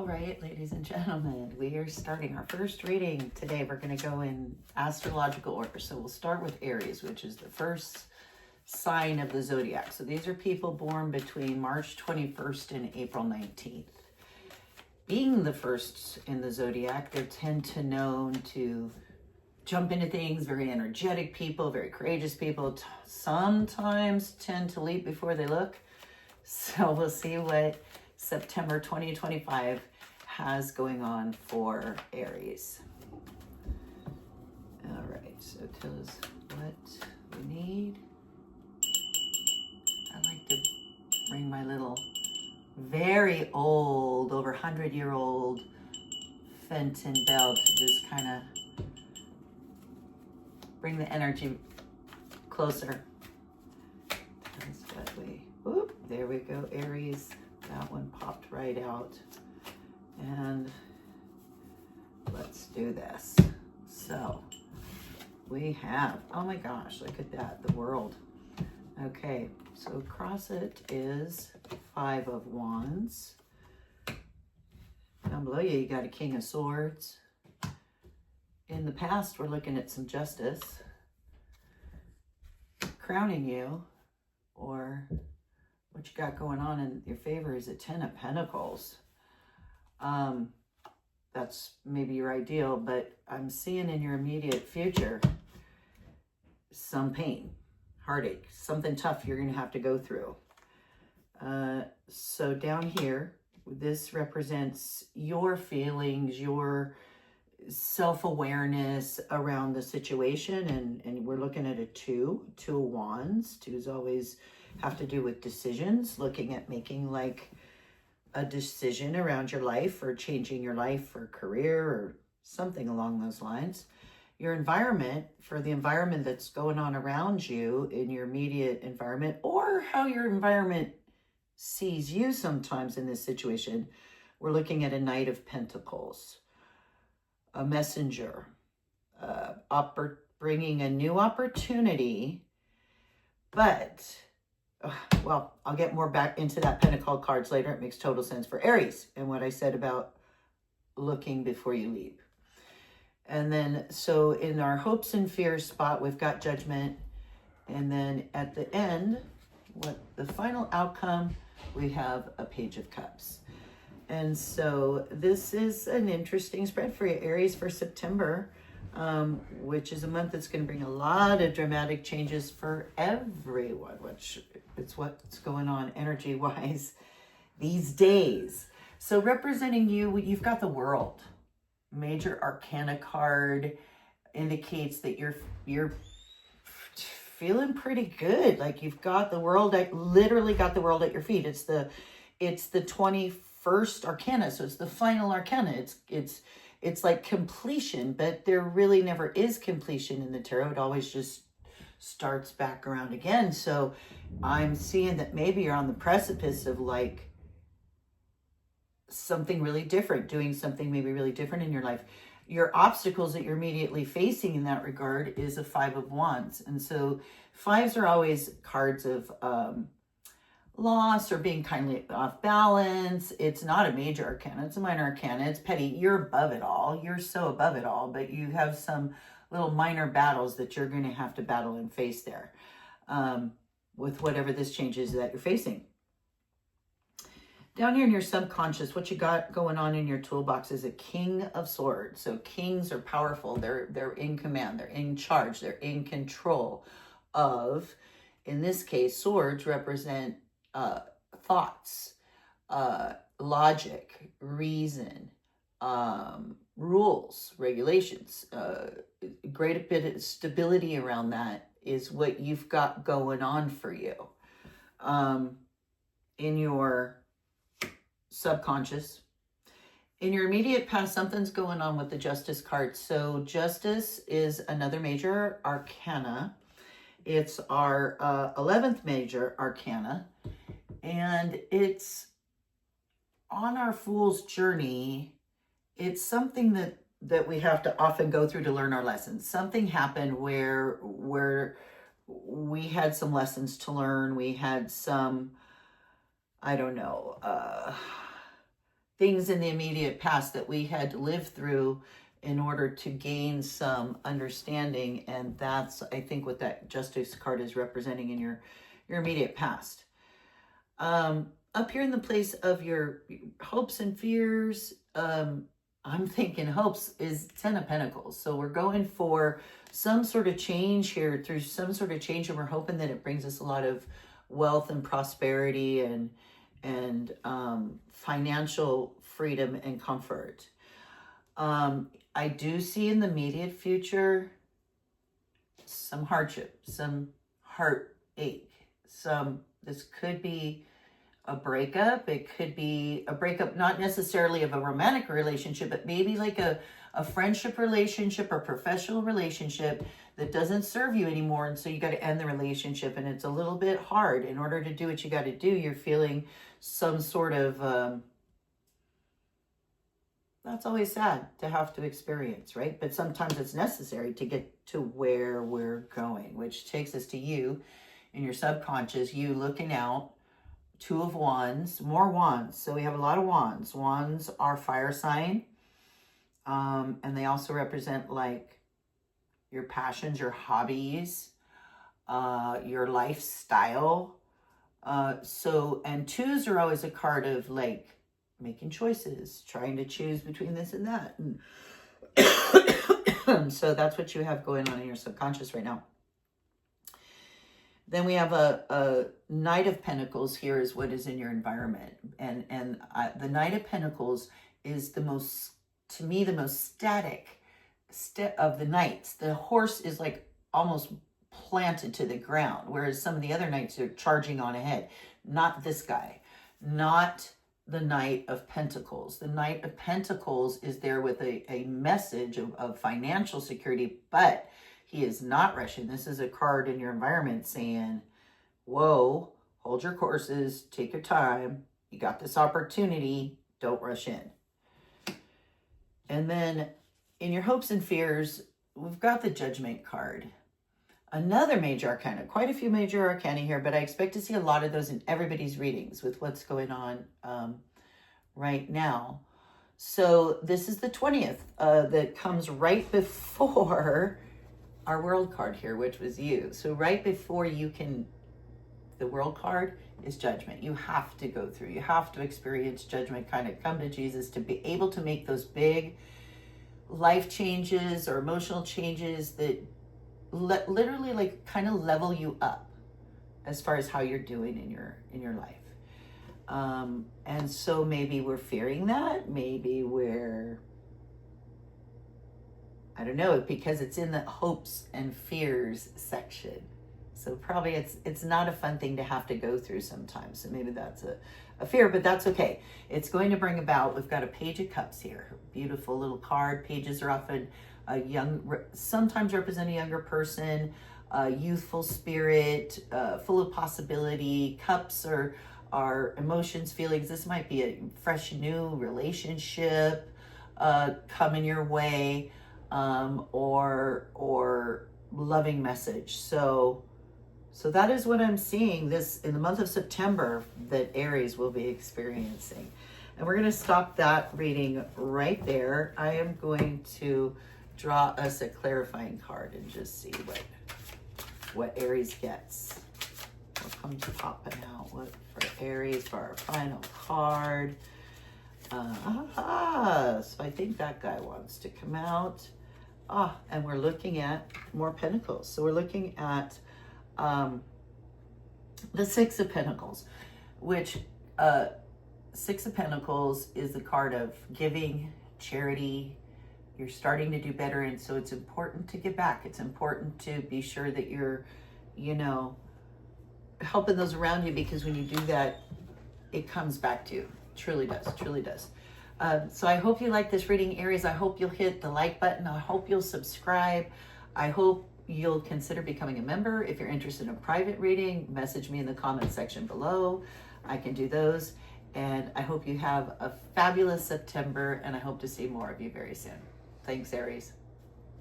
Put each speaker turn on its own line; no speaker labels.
All right, ladies and gentlemen, we are starting our first reading today. We're going to go in astrological order. So we'll start with Aries, which is the first sign of the Zodiac. So these are people born between March 21st and April 19th. Being the first in the Zodiac, they tend to known to jump into things, very energetic people, very courageous people, sometimes tend to leap before they look. So we'll see what September 2025 has going on for Aries. All right, so tell us what we need. I like to bring my little very old, over 100-year-old Fenton bell to just kind of bring the energy closer. That's what whoop, there we go, Aries. That one popped right out. And let's do this. So we have, oh my gosh, look at that, the world. Okay, so across it is 5 of Wands. Down below you, you got a King of Swords. In the past, we're looking at some justice. Crowning you, or what you got going on in your favor is a 10 of Pentacles. That's maybe your ideal, but I'm seeing in your immediate future some pain, heartache, something tough you're going to have to go through. So down here, this represents your feelings, your self-awareness around the situation, and we're looking at a 2 of Wands. 2s always have to do with decisions, looking at making like a decision around your life or changing your life or career or something along those lines. Your environment, for the environment that's going on around you in your immediate environment, or how your environment sees you sometimes in this situation, we're looking at a Knight of Pentacles, a messenger, bringing a new opportunity, but well, I'll get more back into that Pentacle cards later. It makes total sense for Aries and what I said about looking before you leap. And then, so in our hopes and fears spot, we've got Judgment. And then at the end, what the final outcome, we have a Page of Cups. And so this is an interesting spread for you, Aries, for September, which is a month that's going to bring a lot of dramatic changes for everyone, which it's what's going on energy-wise these days. So representing you, you've got the World. Major Arcana card indicates that you're feeling pretty good. Like you've got the World, literally got the World at your feet. It's the 21st Arcana, so it's the final Arcana. It's like completion, but there really never is completion in the tarot. It always just starts back around again. So I'm seeing that maybe you're on the precipice of like something really different, doing something maybe really different in your life. Your obstacles that you're immediately facing in that regard is a 5 of Wands. And so 5s are always cards of loss or being kindly off balance. It's not a major arcana, it's a minor arcana, it's petty. You're above it all, you're so above it all, but you have some little minor battles that you're going to have to battle and face there with whatever this changes that you're facing. Down here in your subconscious, what you got going on in your toolbox is a King of Swords. So kings are powerful, they're in command, they're in charge, they're in control of, in this case, swords represent thoughts, logic, reason, rules, regulations, great bit of stability around that is what you've got going on for you. In your subconscious, in your immediate past, something's going on with the Justice card. So Justice is another major arcana. It's our 11th major arcana. And it's on our Fool's journey. It's something that we have to often go through to learn our lessons. Something happened where we had some lessons to learn. We had some, I don't know, things in the immediate past that we had to live through in order to gain some understanding. And that's, I think, what that Justice card is representing in your immediate past. Up here in the place of your hopes and fears, I'm thinking hopes is 10 of Pentacles. So we're going for some sort of change here, through some sort of change, and we're hoping that it brings us a lot of wealth and prosperity and financial freedom and comfort. I do see in the immediate future some hardship, some heartache, this could be a breakup. It could be a breakup, not necessarily of a romantic relationship, but maybe like a friendship relationship or professional relationship that doesn't serve you anymore. And so you got to end the relationship, and it's a little bit hard. In order to do what you got to do, you're feeling some sort of, that's always sad to have to experience, right? But sometimes it's necessary to get to where we're going, which takes us to you in your subconscious, you looking out. Two of Wands, more Wands. So we have a lot of Wands. Wands are fire sign. And they also represent like your passions, your hobbies, your lifestyle. And twos are always a card of like making choices, trying to choose between this and that. And so that's what you have going on in your subconscious right now. Then we have a Knight of Pentacles here is what is in your environment. And the Knight of Pentacles is the most, to me, the most static of the knights. The horse is like almost planted to the ground, whereas some of the other knights are charging on ahead. Not this guy. Not the Knight of Pentacles. The Knight of Pentacles is there with a message of financial security, but he is not rushing. This is a card in your environment saying, whoa, hold your courses, take your time. You got this opportunity. Don't rush in. And then in your hopes and fears, we've got the Judgment card. Another major arcana, quite a few major arcana here, but I expect to see a lot of those in everybody's readings with what's going on right now. So this is the 20th that comes right before our World card here, which was you. So right before you can, the World card is Judgment. You have to go through, you have to experience Judgment, kind of come to Jesus to be able to make those big life changes or emotional changes that literally like kind of level you up as far as how you're doing in your life. And so maybe we're fearing that, maybe we're, I don't know, because it's in the hopes and fears section. So probably it's not a fun thing to have to go through sometimes. So maybe that's a fear, but that's okay. It's going to bring about, we've got a Page of Cups here. Beautiful little card. Pages are often sometimes represent a younger person, youthful spirit, full of possibility. Cups are emotions, feelings. This might be a fresh new relationship coming your way. Or loving message. So that is what I'm seeing this in the month of September that Aries will be experiencing. And we're going to stop that reading right there. I am going to draw us a clarifying card and just see what Aries gets. What comes popping out? What for Aries for our final card? So I think that guy wants to come out. And we're looking at more Pentacles. So we're looking at the Six of Pentacles, which Six of Pentacles is the card of giving, charity. You're starting to do better, and so it's important to give back. It's important to be sure that you're, helping those around you, because when you do that, it comes back to you. Truly does, truly does. So I hope you like this reading, Aries. I hope you'll hit the like button. I hope you'll subscribe. I hope you'll consider becoming a member. If you're interested in a private reading, message me in the comment section below. I can do those. And I hope you have a fabulous September, and I hope to see more of you very soon. Thanks, Aries.